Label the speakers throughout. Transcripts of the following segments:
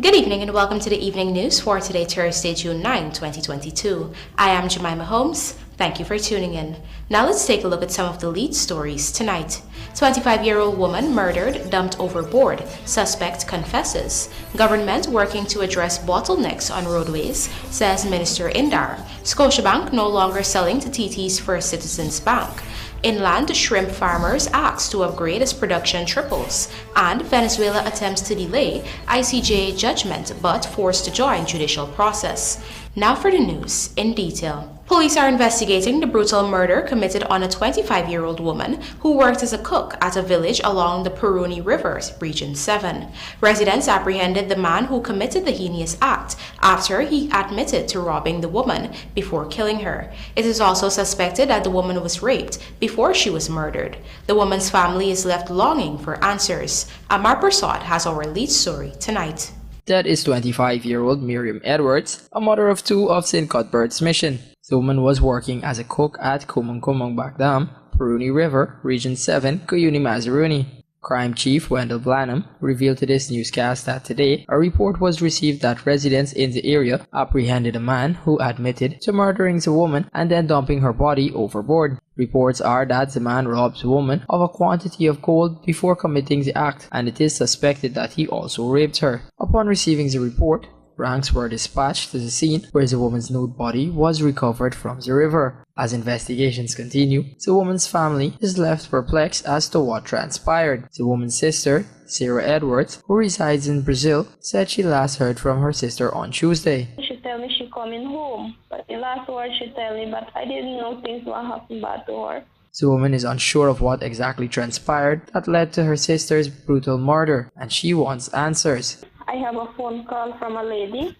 Speaker 1: Good evening and welcome to the evening news for today, Thursday, June 9, 2022. I am Jemima Holmes. Thank you for tuning in. Now let's take a look at some of the lead stories tonight. 25-year-old woman murdered, dumped overboard. Suspect confesses. Government working to address bottlenecks on roadways, says Minister Indar. Scotiabank no longer selling to TT's First Citizens Bank. Inland shrimp farmers asked to upgrade as production triples, and Venezuela attempts to delay ICJ judgment but forced to join judicial process. Now for the news in detail. Police are investigating the brutal murder committed on a 25-year-old woman who worked as a cook at a village along the Puruni River, Region 7. Residents apprehended the man who committed the heinous act after he admitted to robbing the woman before killing her. It is also suspected that the woman was raped before she was murdered. The woman's family is left longing for answers. Amar Prasad has our lead story tonight.
Speaker 2: That is 25-year-old Miriam Edwards, a mother of two of St. Cuthbert's Mission. The woman was working as a cook at Kumang Bakdam, Puruni River, Region 7, Cuyuni, Mazaruni. Crime Chief Wendell Blanham revealed to this newscast that today a report was received that residents in the area apprehended a man who admitted to murdering the woman and then dumping her body overboard. Reports are that the man robbed the woman of a quantity of gold before committing the act, and it is suspected that he also raped her. Upon receiving the report, ranks were dispatched to the scene where the woman's nude body was recovered from the river. As investigations continue, the woman's family is left perplexed as to what transpired. The woman's sister, Sarah Edwards, who resides in Brazil, said she last heard from her sister on Tuesday.
Speaker 3: She tell me she coming home, but the last word she tell me, but I didn't know things were happening bad to her.
Speaker 2: The woman is unsure of what exactly transpired that led to her sister's brutal murder, and she wants answers.
Speaker 3: I have a phone call from a lady.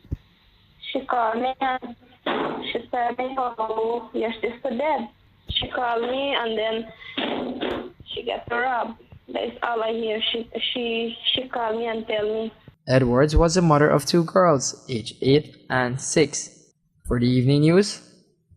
Speaker 3: She called me and she said me, oh, your sister dead. She called me and then she got robbed. That's all I hear. She called me and tell me.
Speaker 2: Edwards was the mother of two girls, aged 8 and 6. For the evening news,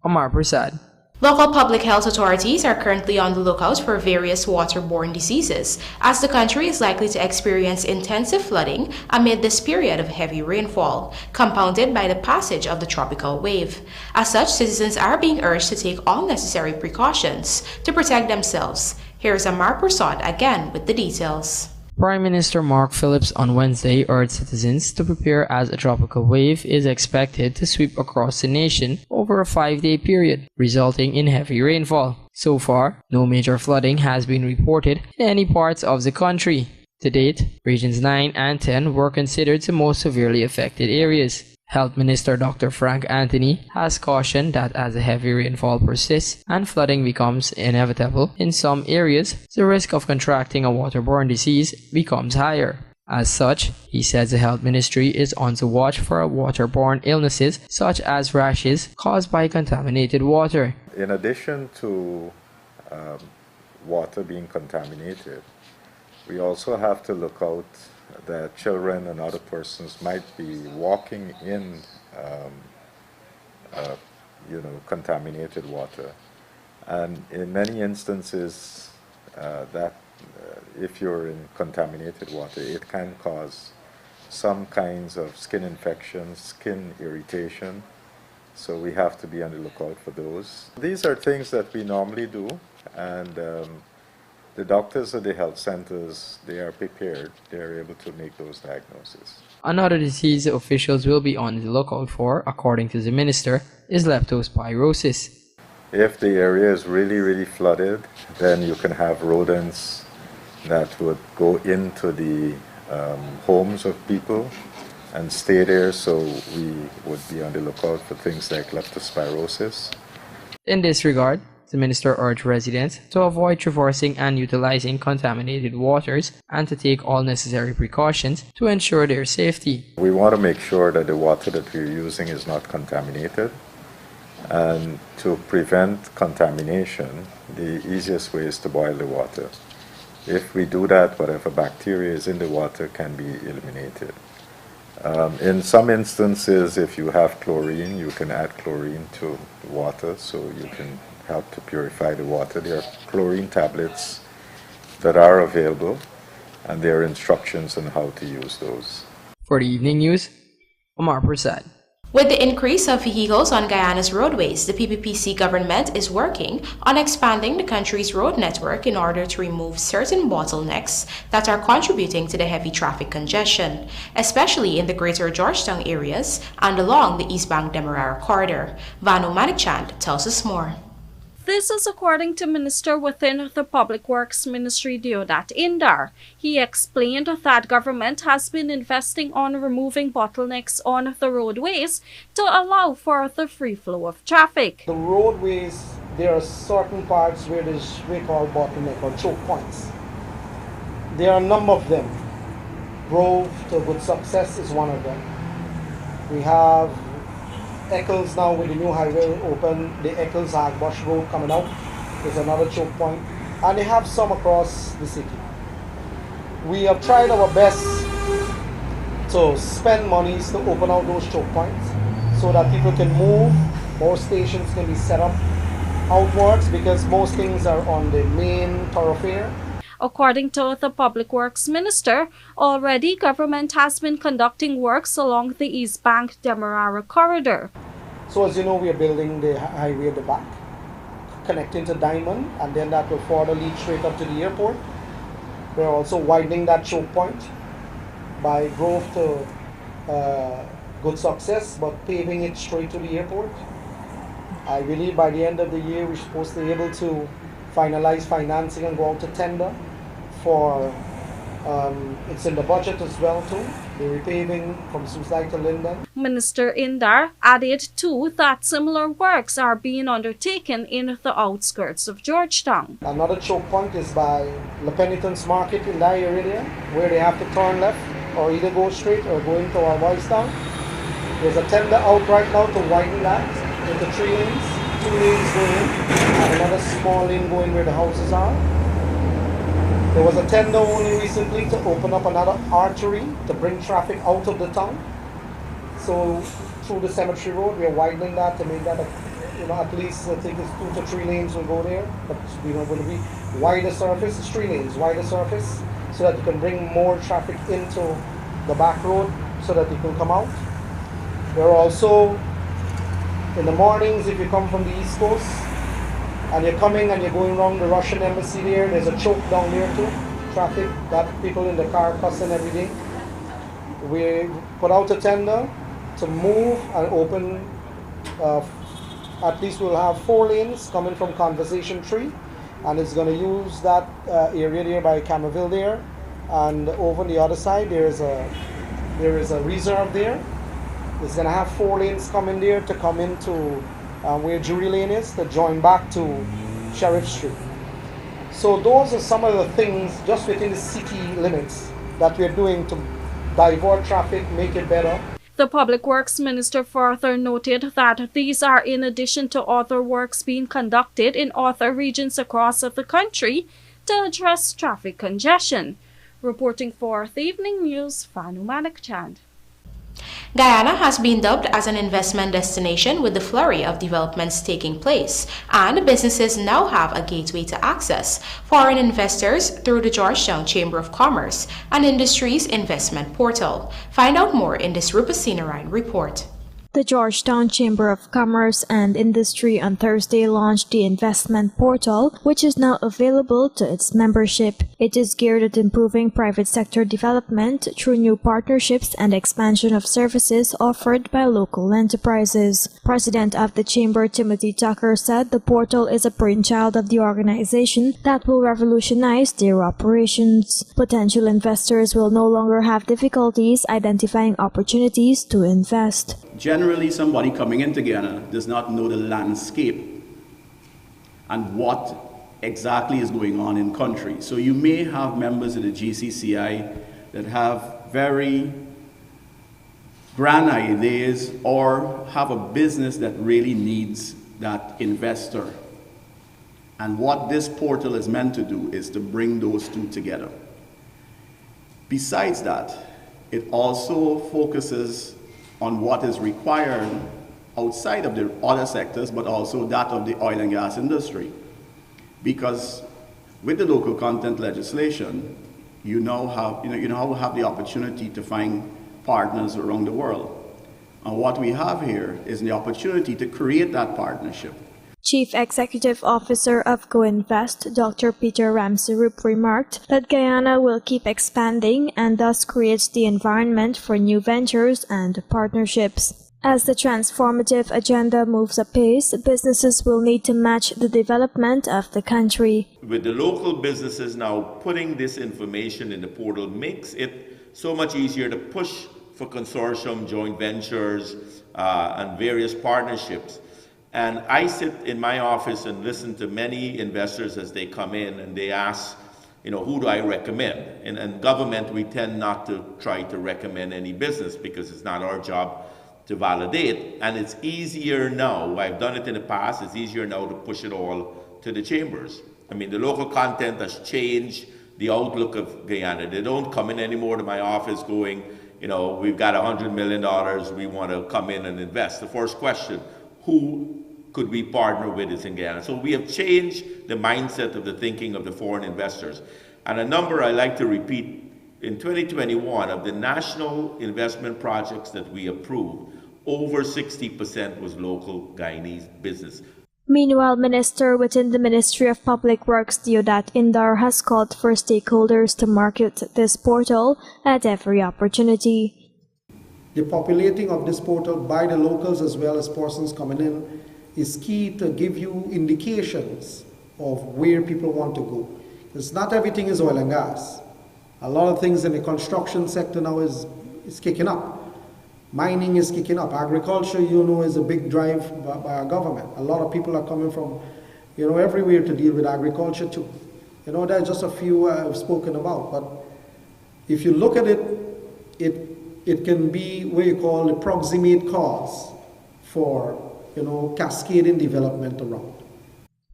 Speaker 2: Amar Prasad.
Speaker 1: Local public health authorities are currently on the lookout for various waterborne diseases, as the country is likely to experience intensive flooding amid this period of heavy rainfall, compounded by the passage of the tropical wave. As such, citizens are being urged to take all necessary precautions to protect themselves. Here's Amar Prasad again with the details.
Speaker 2: Prime Minister Mark Phillips on Wednesday urged citizens to prepare as a tropical wave is expected to sweep across the nation over a 5-day period, resulting in heavy rainfall. So far, no major flooding has been reported in any parts of the country. To date, Regions 9 and 10 were considered the most severely affected areas. Health Minister Dr. Frank Anthony has cautioned that as the heavy rainfall persists and flooding becomes inevitable in some areas, the risk of contracting a waterborne disease becomes higher. As such, he says the Health Ministry is on the watch for waterborne illnesses such as rashes caused by contaminated water.
Speaker 4: In addition to water being contaminated, we also have to look out that children and other persons might be walking in, contaminated water. And in many instances, if you're in contaminated water, it can cause some kinds of skin infections, skin irritation. So we have to be on the lookout for those. These are things that we normally do, and the doctors at the health centers, they are prepared. They are able to make those diagnoses.
Speaker 2: Another disease officials will be on the lookout for, according to the minister, is leptospirosis.
Speaker 4: If the area is really flooded, then you can have rodents that would go into the homes of people and stay there, so we would be on the lookout for things like leptospirosis.
Speaker 2: In this regard, the minister urged residents to avoid traversing and utilizing contaminated waters and to take all necessary precautions to ensure their safety.
Speaker 4: We want to make sure that the water that we're using is not contaminated, and to prevent contamination, the easiest way is to boil the water. If we do that, whatever bacteria is in the water can be eliminated. In some instances, if you have chlorine, you can add chlorine to the water, so you can help to purify the water. There are chlorine tablets that are available, and there are instructions on how to use those.
Speaker 2: For the evening news, Omar Prasad.
Speaker 1: With the increase of vehicles on Guyana's roadways, the PPPC government is working on expanding the country's road network in order to remove certain bottlenecks that are contributing to the heavy traffic congestion, especially in the greater Georgetown areas and along the East Bank Demerara corridor. Vanu Manikchand tells us more.
Speaker 5: This is according to Minister within the Public Works Ministry Deodat Indar. He explained that government has been investing on removing bottlenecks on the roadways to allow for the free flow of traffic.
Speaker 6: The roadways, there are certain parts where there's what we call bottleneck or choke points. There are a number of them. Grove to Good Success is one of them. We have EXXONMOBIL now with the new highway open, the EXXONMOBIL Bush Road coming out is another choke point, and they have some across the city. We have tried our best to spend monies to open out those choke points so that people can move, more stations can be set up outwards because most things are on the main thoroughfare.
Speaker 5: According to the Public Works Minister, already government has been conducting works along the East Bank Demerara corridor.
Speaker 6: So as you know, we are building the highway at the back, connecting to Diamond, and then that will further lead straight up to the airport. We're also widening that choke point by Grove to Good Success, but paving it straight to the airport. I believe by the end of the year, we're supposed to be able to finalize financing and go out to tender for, it's in the budget as well too, the repaving from Susai to Linden.
Speaker 5: Minister Indar added too that similar works are being undertaken in the outskirts of Georgetown.
Speaker 6: Another choke point is by La Penitence Market in that area where they have to turn left or either go straight or go into our Boys Town. There's a tender out right now to widen that into 3 lanes. 2 lanes going in and another small lane going where the houses are. There was a tender only recently to open up another artery to bring traffic out of the town. So through the Cemetery Road, we are widening that to make that, at least I think it's 2 to 3 lanes will go there. But going to be wider surface, it's 3 lanes, wider surface, so that you can bring more traffic into the back road so that it can come out. We're also in the mornings, if you come from the East Coast and you're coming and you're going around the Russian embassy there's a choke down there too. Traffic, got people in the car cussing every day. We put out a tender to move and open, at least we'll have 4 lanes coming from Conversation Tree, and it's going to use that area there by Camerville there, and over on the other side there is a reserve there. It's going to have 4 lanes coming there to come into where Jury Lane is to join back to Sheriff Street. So those are some of the things just within the city limits that we're doing to divert traffic, make it better.
Speaker 5: The Public Works Minister further noted that these are in addition to other works being conducted in other regions across the country to address traffic congestion. Reporting for the Evening News, Vanu Manikchand.
Speaker 1: Guyana has been dubbed as an investment destination with the flurry of developments taking place, and businesses now have a gateway to access foreign investors through the Georgetown Chamber of Commerce and Industry's investment portal. Find out more in this Rupa Sinarayan report.
Speaker 7: The Georgetown Chamber of Commerce and Industry on Thursday launched the investment portal, which is now available to its membership. It is geared at improving private sector development through new partnerships and expansion of services offered by local enterprises. President of the Chamber, Timothy Tucker, said the portal is a brainchild of the organization that will revolutionize their operations. Potential investors will no longer have difficulties identifying opportunities to invest.
Speaker 8: Generally, somebody coming into Guyana does not know the landscape and what exactly is going on in country. So you may have members of the GCCI that have very grand ideas or have a business that really needs that investor. And what this portal is meant to do is to bring those two together. Besides that, it also focuses on what is required outside of the other sectors, but also that of the oil and gas industry. Because with the local content legislation, you now have the opportunity to find partners around the world. And what we have here is the opportunity to create that partnership.
Speaker 7: Chief Executive Officer of GoInvest, Dr. Peter Ramsarup, remarked that Guyana will keep expanding and thus creates the environment for new ventures and partnerships. As the transformative agenda moves apace, businesses will need to match the development of the country.
Speaker 9: With the local businesses now putting this information in the portal makes it so much easier to push for consortium, joint ventures, and various partnerships. And I sit in my office and listen to many investors as they come in and they ask, who do I recommend? And in government, we tend not to try to recommend any business because it's not our job to validate, and it's easier now. I've done it in the past. It's easier now to push it all to the chambers. I mean, the local content has changed the outlook of Guyana. They don't come in anymore to my office going, we've got $100 million, we want to come in and invest. The first question, who could we partner with is in Guyana? So we have changed the mindset of the thinking of the foreign investors. And a number I like to repeat, in 2021, of the national investment projects that we approved, over 60% was local Guyanese business.
Speaker 7: Meanwhile, Minister within the Ministry of Public Works, Deodat Indar, has called for stakeholders to market this portal at every opportunity.
Speaker 6: The populating of this portal by the locals as well as persons coming in is key to give you indications of where people want to go. Because not everything is oil and gas. A lot of things in the construction sector now is kicking up. Mining is kicking up. Agriculture, is a big drive by our government. A lot of people are coming from, everywhere to deal with agriculture too. There are just a few I've spoken about. But if you look at it, it can be what you call the proximate cause for, cascading development around.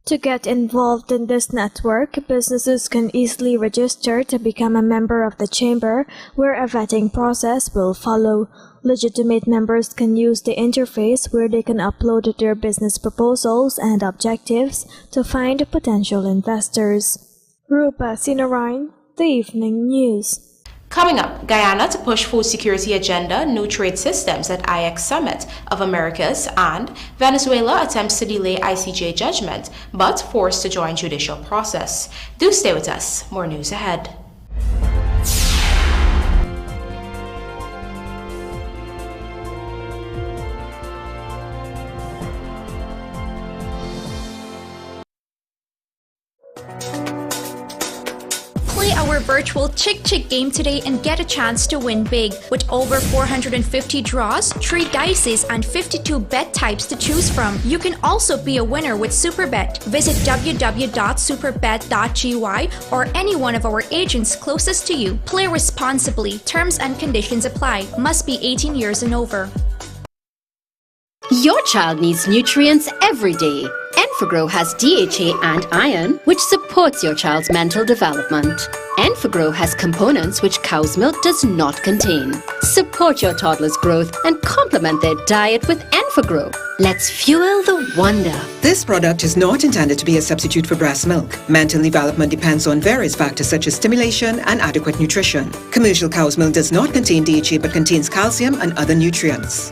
Speaker 7: To get involved in this network, businesses can easily register to become a member of the chamber, where a vetting process will follow. Legitimate members can use the interface where they can upload their business proposals and objectives to find potential investors. Rupa Sinarayan, The Evening News.
Speaker 1: Coming up, Guyana to push food security agenda, new trade systems at IX Summit of Americas, and Venezuela attempts to delay ICJ judgment, but forced to join judicial process. Do stay with us. More news ahead.
Speaker 10: Our virtual Chick Chick game today and get a chance to win big. With over 450 draws, 3 dices, and 52 bet types to choose from. You can also be a winner with SuperBet. Visit www.superbet.gy or any one of our agents closest to you. Play responsibly. Terms and conditions apply. Must be 18 years and over.
Speaker 11: Your child needs nutrients every day. ENFAGROW has DHA and iron, which supports your child's mental development. ENFAGROW has components which cow's milk does not contain. Support your toddler's growth and complement their diet with ENFAGROW. Let's fuel the wonder.
Speaker 12: This product is not intended to be a substitute for breast milk. Mental development depends on various factors such as stimulation and adequate nutrition. Commercial cow's milk does not contain DHA but contains calcium and other nutrients.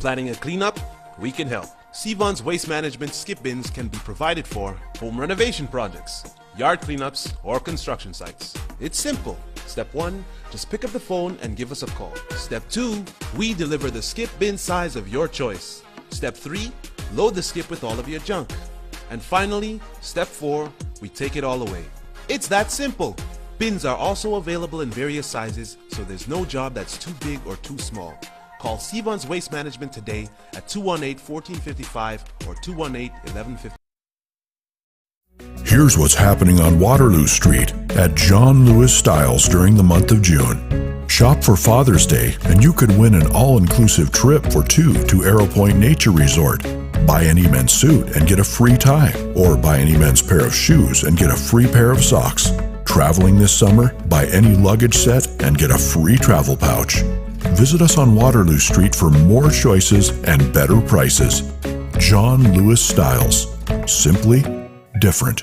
Speaker 13: Planning a cleanup? We can help. Sevon's Waste Management skip bins can be provided for home renovation projects, yard cleanups, or construction sites. It's simple. Step 1, just pick up the phone and give us a call. Step 2, we deliver the skip bin size of your choice. Step 3, load the skip with all of your junk. And finally, Step 4, we take it all away. It's that simple. Bins are also available in various sizes, so there's no job that's too big or too small. Call Sevon's Waste Management today at 218-1455 or 218-1150.
Speaker 14: Here's what's happening on Waterloo Street at John Lewis Styles during the month of June. Shop for Father's Day and you could win an all-inclusive trip for 2 to Arrow Point Nature Resort. Buy any men's suit and get a free tie, or buy any men's pair of shoes and get a free pair of socks. Traveling this summer? Buy any luggage set and get a free travel pouch. Visit us on Waterloo Street for more choices and better prices. John Lewis Styles. Simply different.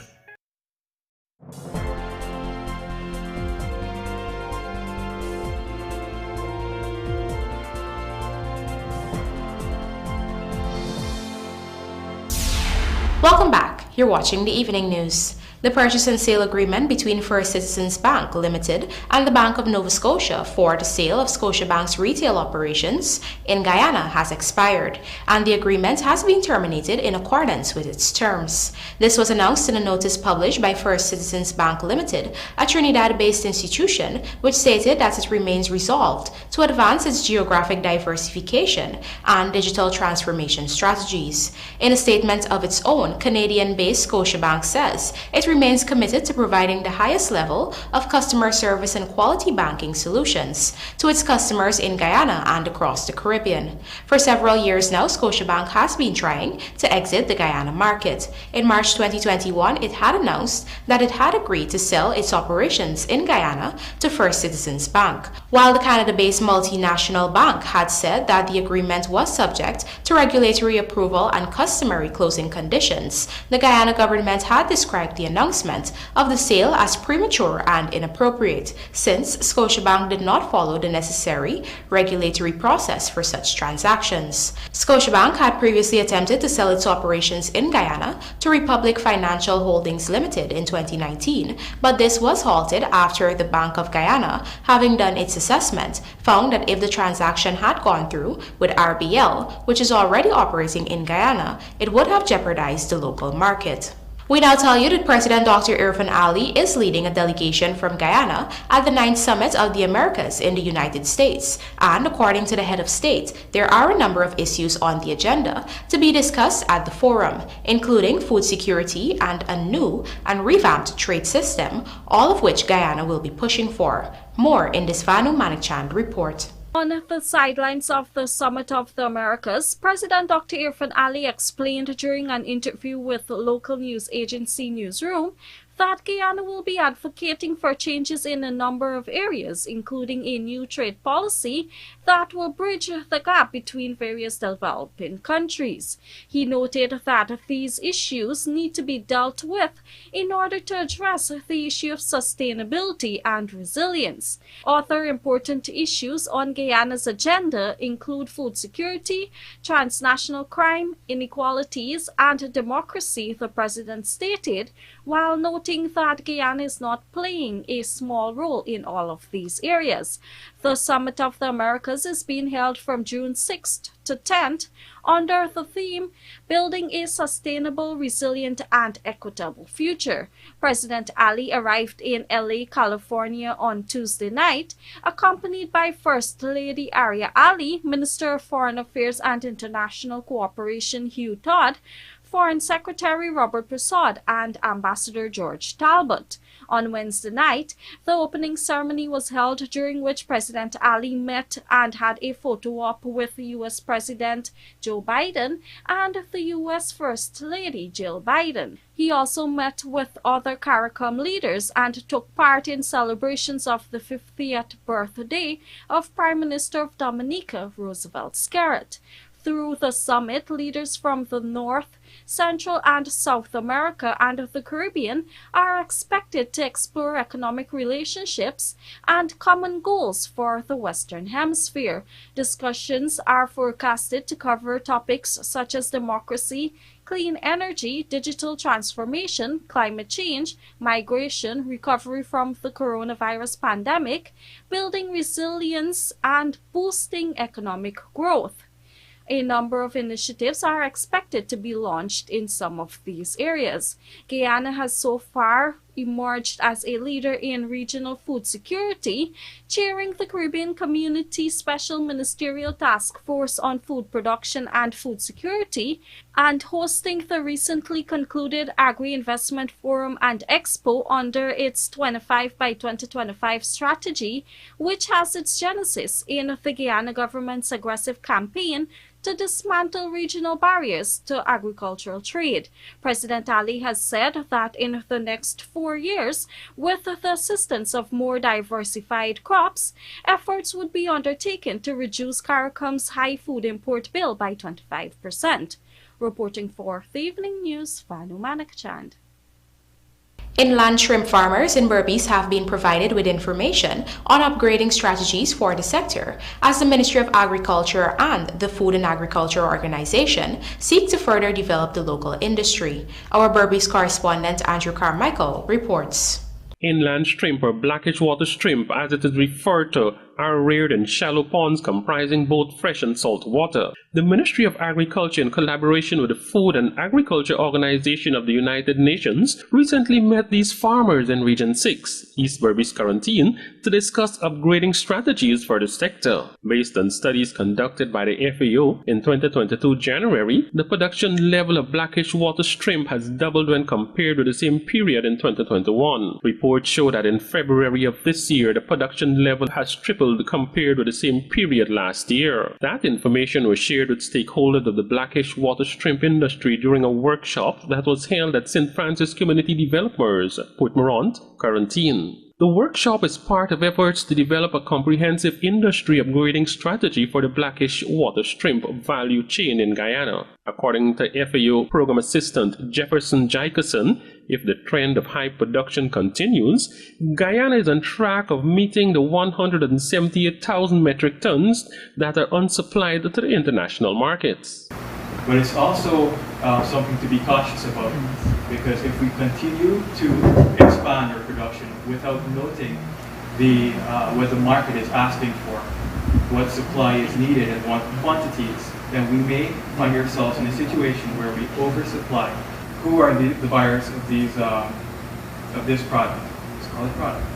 Speaker 1: Welcome back. You're watching the Evening News. The purchase and sale agreement between First Citizens Bank Limited and the Bank of Nova Scotia for the sale of Scotiabank's retail operations in Guyana has expired, and the agreement has been terminated in accordance with its terms. This was announced in a notice published by First Citizens Bank Limited, a Trinidad-based institution, which stated that it remains resolved to advance its geographic diversification and digital transformation strategies. In a statement of its own, Canadian-based Scotiabank says it remains committed to providing the highest level of customer service and quality banking solutions to its customers in Guyana and across the Caribbean. For several years now, Scotiabank has been trying to exit the Guyana market. In March 2021, it had announced that it had agreed to sell its operations in Guyana to First Citizens Bank, while the Canada-based multinational bank had said that the agreement was subject to regulatory approval and customary closing conditions. The Guyana government had described the announcement of the sale as premature and inappropriate, since Scotiabank did not follow the necessary regulatory process for such transactions. Scotiabank had previously attempted to sell its operations in Guyana to Republic Financial Holdings Limited in 2019, but this was halted after the Bank of Guyana, having done its assessment, found that if the transaction had gone through with RBL, which is already operating in Guyana, it would have jeopardized the local market. We now tell you that President Dr. Irfaan Ali is leading a delegation from Guyana at the 9th Summit of the Americas in the United States, and according to the head of state, there are a number of issues on the agenda to be discussed at the forum, including food security and a new and revamped trade system, all of which Guyana will be pushing for. More in this Vanu Manikchand report.
Speaker 5: On the sidelines of the Summit of the Americas, President Dr. Irfaan Ali explained during an interview with the local news agency Newsroom that Guyana will be advocating for changes in a number of areas, including a new trade policy that will bridge the gap between various developing countries. He noted that these issues need to be dealt with in order to address the issue of sustainability and resilience. Other important issues on Guyana's agenda include food security, transnational crime, inequalities, and democracy, the president stated, while noting that Guyana is not playing a small role in all of these areas. The Summit of the Americas is being held from June 6th to 10th under the theme Building a Sustainable, Resilient, and Equitable Future. President Ali arrived in LA, California on Tuesday night, accompanied by First Lady Arya Ali, Minister of Foreign Affairs and International Cooperation Hugh Todd, Foreign Secretary Robert Prasad, and Ambassador George Talbot. On Wednesday night, the opening ceremony was held, during which President Ali met and had a photo op with the U.S. President Joe Biden and the U.S. First Lady Jill Biden. He also met with other CARICOM leaders and took part in celebrations of the 50th birthday of Prime Minister of Dominica, Roosevelt Skerrit. Through the summit, leaders from the North, Central and South America and the Caribbean are expected to explore economic relationships and common goals for the Western Hemisphere. Discussions are forecasted to cover topics such as democracy, clean energy, digital transformation, climate change, migration, recovery from the coronavirus pandemic, building resilience, and boosting economic growth. A number of initiatives are expected to be launched in some of these areas. Guyana has so far emerged as a leader in regional food security, chairing the Caribbean Community Special Ministerial Task Force on Food Production and Food Security, and hosting the recently concluded Agri-Investment Forum and Expo under its 25 by 2025 strategy, which has its genesis in the Guyana government's aggressive campaign to dismantle regional barriers to agricultural trade. President Ali has said that in the next 4 years, with the assistance of more diversified crops, efforts would be undertaken to reduce CARICOM's high food import bill by 25%. Reporting for the Evening News, Vanu Manikchand.
Speaker 1: Inland shrimp farmers in Berbice have been provided with information on upgrading strategies for the sector as the Ministry of Agriculture and the Food and Agriculture Organization seek to further develop the local industry. Our Berbice correspondent Andrew Carmichael reports.
Speaker 15: Inland shrimp, or blackish water shrimp as it is referred to, are reared in shallow ponds comprising both fresh and salt water. The Ministry of Agriculture, in collaboration with the Food and Agriculture Organization of the United Nations, recently met these farmers in Region 6, East Berbice Quarantine, to discuss upgrading strategies for the sector. Based on studies conducted by the FAO in 2022 January, the production level of blackish water shrimp has doubled when compared with the same period in 2021. Reports show that in February of this year, the production level has tripled compared with the same period last year. That information was shared with stakeholders of the blackish water shrimp industry during a workshop that was held at St. Francis Community Developers, Port Morant, Quarantine. The workshop is part of efforts to develop a comprehensive industry upgrading strategy for the blackish water shrimp value chain in Guyana. According to FAO Program Assistant Jefferson Jacobson, if the trend of high production continues, Guyana is on track of meeting the 178,000 metric tons that are unsupplied to the international markets.
Speaker 16: But it's also something to be cautious about, because if we continue to expand our production without noting what the market is asking for, what supply is needed and what quantities, then we may find ourselves in a situation where we oversupply. Who are the buyers of these of this product? Let's call it product.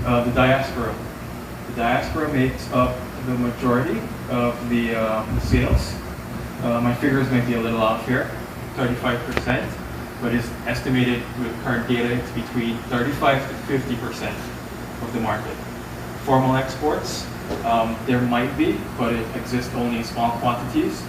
Speaker 16: The diaspora. The diaspora makes up the majority of the sales. My figures might be a little off here, 35%, but it's estimated with current data it's between 35 to 50% of the market. Formal exports, there might be, but it exists only in small quantities.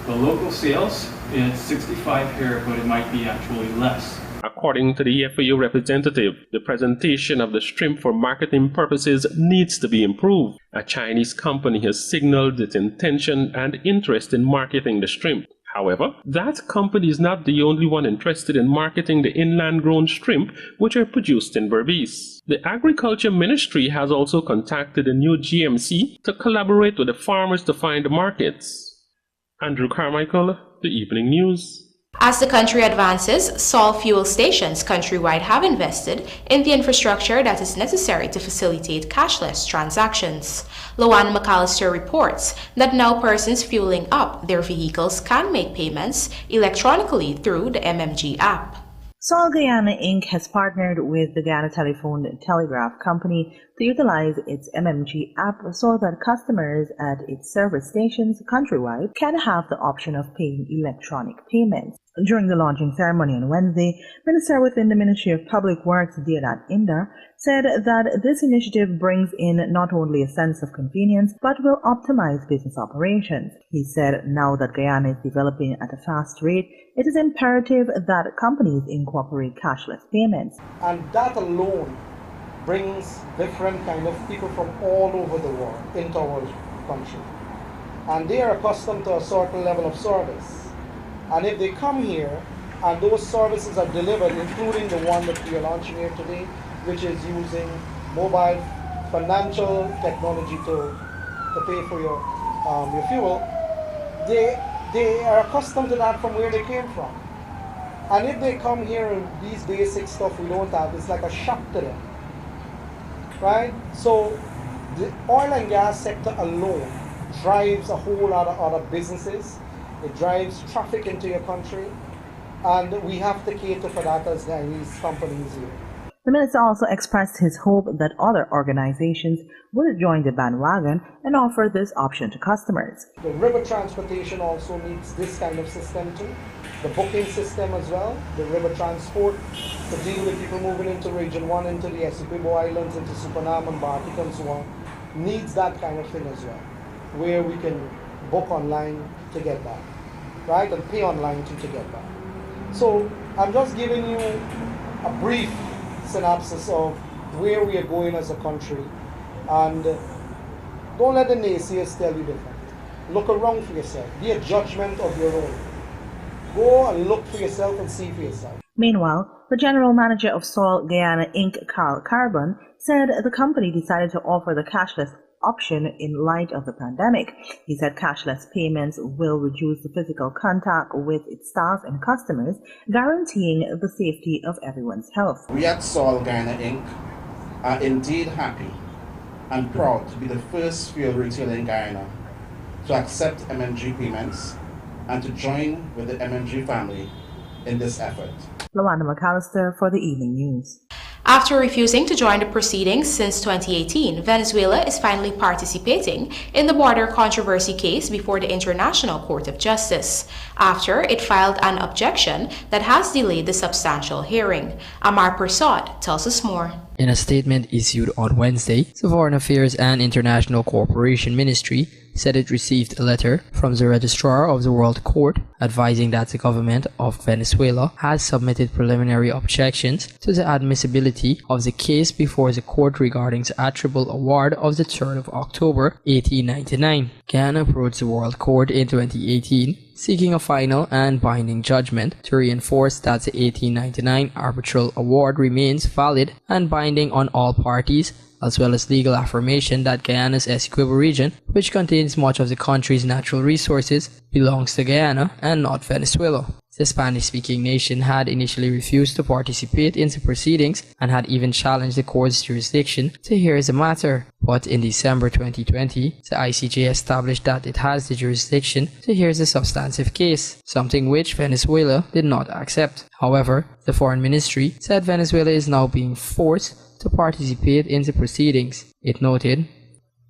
Speaker 16: The local sales, it's 65 here, but it might be actually less.
Speaker 15: According to the FAO representative, the presentation of the shrimp for marketing purposes needs to be improved. A Chinese company has signaled its intention and interest in marketing the shrimp. However, that company is not the only one interested in marketing the inland-grown shrimp which are produced in Berbice. The Agriculture Ministry has also contacted the new GMC to collaborate with the farmers to find the markets. Andrew Carmichael, The Evening News.
Speaker 1: As the country advances, Sol fuel stations countrywide have invested in the infrastructure that is necessary to facilitate cashless transactions. Loanne McAllister reports that now persons fueling up their vehicles can make payments electronically through the MMG app.
Speaker 17: Sol Guyana Inc. has partnered with the Guyana Telephone and Telegraph Company to utilize its MMG app so that customers at its service stations countrywide can have the option of paying electronic payments. During the launching ceremony on Wednesday, Minister within the Ministry of Public Works, Deodat Inda, said that this initiative brings in not only a sense of convenience, but will optimize business operations. He said now that Guyana is developing at a fast rate, it is imperative that companies incorporate cashless payments.
Speaker 6: And that alone brings different kind of people from all over the world into our country. And they are accustomed to a certain level of service. And if they come here and those services are delivered, including the one that we are launching here today, which is using mobile financial technology to pay for your fuel, they are accustomed to that from where they came from. And if they come here and these basic stuff we don't have, it's like a shock to them, right? So the oil and gas sector alone drives a whole lot of other businesses. It drives traffic into your country, and we have to cater for that as Guyanese companies here.
Speaker 17: The minister also expressed his hope that other organizations will join the bandwagon and offer this option to customers.
Speaker 6: The river transportation also needs this kind of system too. The booking system as well, the river transport to deal with people moving into Region 1, into the Essequibo Islands, into Suriname and Bartik and so on, needs that kind of thing as well, where we can book online to get that, right, and pay online to get that. So I'm just giving you a brief synopsis of where we are going as a country, and don't let the naysayers tell you different. Look around for yourself. Be a judgment of your own. Go and look for yourself and see for yourself.
Speaker 17: Meanwhile, the general manager of Sol Guyana Inc., Carl Carbon, said the company decided to offer the cashless option in light of the pandemic. He said cashless payments will reduce the physical contact with its staff and customers, guaranteeing the safety of everyone's health.
Speaker 18: We at Sol Guyana Inc. are indeed happy and proud to be the first fuel retailer in Guyana to accept MMG payments and to join with the MMG family in this effort.
Speaker 17: Luana McAllister for the Evening News.
Speaker 1: After refusing to join the proceedings since 2018, Venezuela is finally participating in the border controversy case before the International Court of Justice, after it filed an objection that has delayed the substantial hearing. Amar Prasad tells us more.
Speaker 2: In a statement issued on Wednesday, the Foreign Affairs and International Cooperation Ministry said it received a letter from the Registrar of the World Court advising that the government of Venezuela has submitted preliminary objections to the admissibility of the case before the court regarding the attributable award of the 3rd of October 1899. Guyana approached the World Court in 2018 seeking a final and binding judgment to reinforce that the 1899 arbitral award remains valid and binding on all parties, as well as legal affirmation that Guyana's Essequibo region, which contains much of the country's natural resources, belongs to Guyana and not Venezuela. The Spanish-speaking nation had initially refused to participate in the proceedings and had even challenged the court's jurisdiction to hear the matter. But in December 2020, the ICJ established that it has the jurisdiction to hear the substantive case, something which Venezuela did not accept. However, the Foreign Ministry said Venezuela is now being forced to participate in the proceedings. It noted,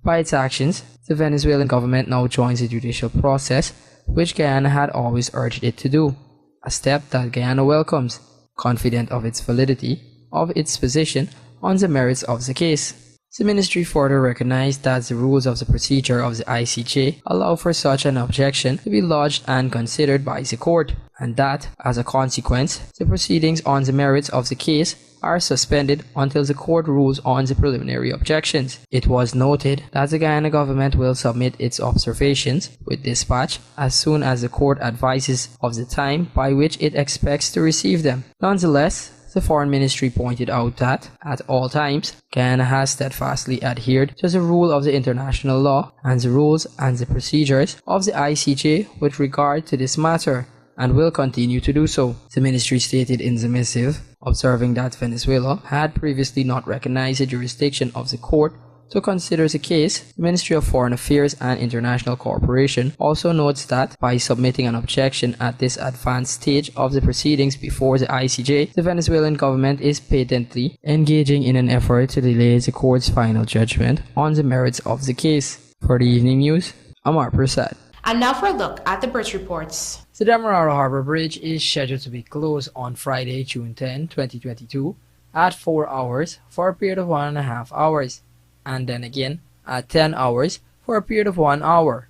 Speaker 2: by its actions, the Venezuelan government now joins the judicial process, which Guyana had always urged it to do, a step that Guyana welcomes, confident of its validity of its position on the merits of the case. The ministry further recognized that the rules of the procedure of the ICJ allow for such an objection to be lodged and considered by the court, and that, as a consequence, the proceedings on the merits of the case are suspended until the court rules on the preliminary objections. It was noted that the Guyana government will submit its observations with dispatch as soon as the court advises of the time by which it expects to receive them. Nonetheless, the Foreign Ministry pointed out that, at all times, Guyana has steadfastly adhered to the rule of the international law and the rules and the procedures of the ICJ with regard to this matter, and will continue to do so. The ministry stated in the missive, observing that Venezuela had previously not recognized the jurisdiction of the court to consider the case. The Ministry of Foreign Affairs and International Cooperation also notes that by submitting an objection at this advanced stage of the proceedings before the ICJ, the Venezuelan government is patently engaging in an effort to delay the court's final judgment on the merits of the case. For the Evening News, Amar Prasad.
Speaker 1: And now for a look at the bridge reports.
Speaker 2: The Demerara Harbor Bridge is scheduled to be closed on Friday, June 10, 2022 at 4 hours for a period of 1.5 hours, and then again at 10 hours for a period of 1 hour.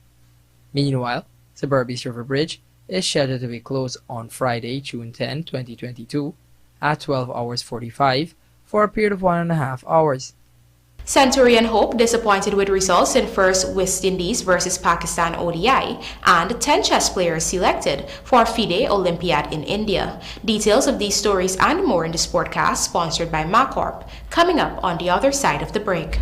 Speaker 2: Meanwhile, the Berbice River Bridge is scheduled to be closed on Friday, June 10, 2022 at 12 hours 45 for a period of 1.5 hours.
Speaker 1: Centurion Hope disappointed with results in first West Indies versus Pakistan ODI and 10 chess players selected for FIDE Olympiad in India. Details of these stories and more in the Sportcast sponsored by MacCorp, coming up on the other side of the break.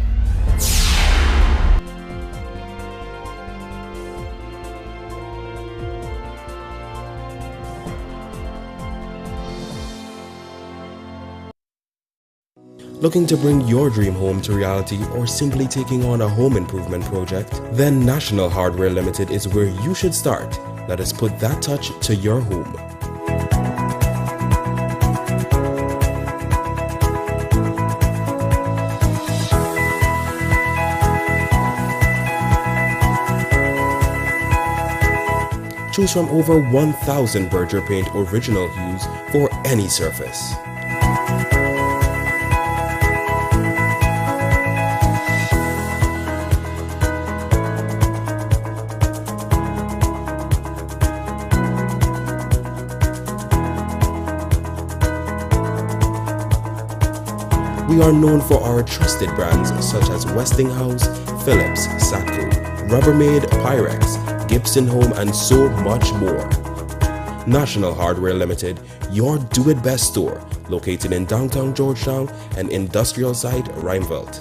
Speaker 19: Looking to bring your dream home to reality or simply taking on a home improvement project? Then National Hardware Limited is where you should start. Let us put that touch to your home. Choose from over 1,000 Berger Paint original hues for any surface. We are known for our trusted brands such as Westinghouse, Philips, Satco, Rubbermaid, Pyrex, Gibson Home, and so much more. National Hardware Limited, your do-it-best store, located in downtown Georgetown and industrial site Rheinfeldt.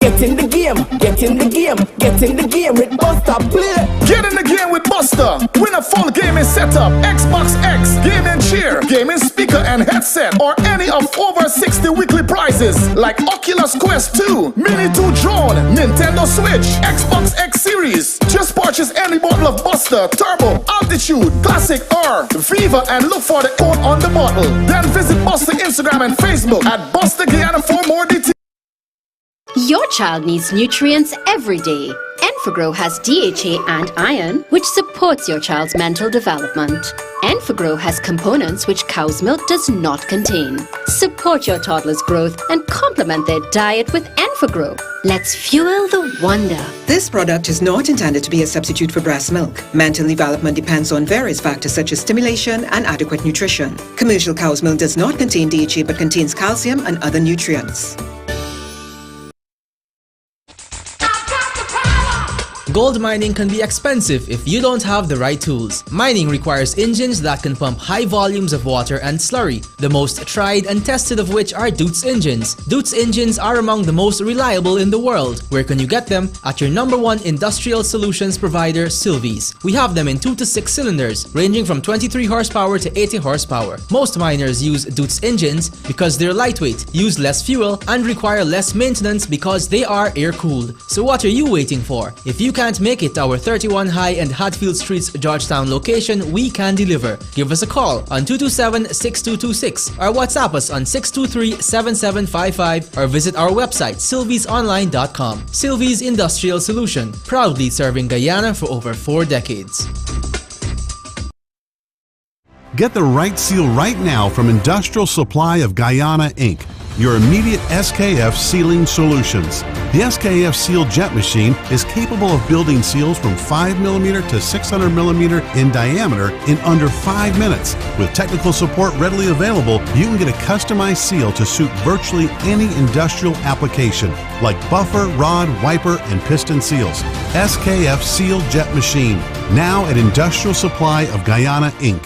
Speaker 20: Get in the game, get in the game, get in the game with Buster, play.
Speaker 21: Get in the game with Buster. Win a full gaming setup, Xbox X, gaming chair, gaming speaker and headset, or any of over 60 weekly prizes like Oculus Quest 2, Mini 2 drone, Nintendo Switch, Xbox X Series. Just purchase any bottle of Buster, Turbo, Altitude, Classic, or Viva and look for the code on the bottle. Then visit Buster Instagram and Facebook at Buster Guyana for more details.
Speaker 11: Your child needs nutrients every day. Enfagrow has DHA and iron, which supports your child's mental development. Enfagrow has components which cow's milk does not contain. Support your toddler's growth and complement their diet with Enfagrow. Let's fuel the wonder.
Speaker 12: This product is not intended to be a substitute for breast milk. Mental development depends on various factors such as stimulation and adequate nutrition. Commercial cow's milk does not contain DHA but contains calcium and other nutrients.
Speaker 22: Gold mining can be expensive if you don't have the right tools. Mining requires engines that can pump high volumes of water and slurry, the most tried and tested of which are Deutz engines. Deutz engines are among the most reliable in the world. Where can you get them? At your #1 industrial solutions provider, Sylvies. We have them in 2 to 6 cylinders, ranging from 23 horsepower to 80 horsepower. Most miners use Deutz engines because they're lightweight, use less fuel, and require less maintenance because they are air-cooled. So what are you waiting for? If you can't make it to our 31 High and Hatfield Streets Georgetown location, we can deliver. Give us a call on 227-6226 or WhatsApp us on 623-7755 or visit our website sylviesonline.com. Sylvies Industrial Solution, proudly serving Guyana for over 4 decades.
Speaker 23: Get the right seal right now from Industrial Supply of Guyana, Inc., your immediate SKF sealing solutions. The SKF Seal Jet Machine is capable of building seals from 5mm to 600mm in diameter in under 5 minutes. With technical support readily available, you can get a customized seal to suit virtually any industrial application, like buffer, rod, wiper, and piston seals. SKF Seal Jet Machine, now at Industrial Supply of Guyana, Inc.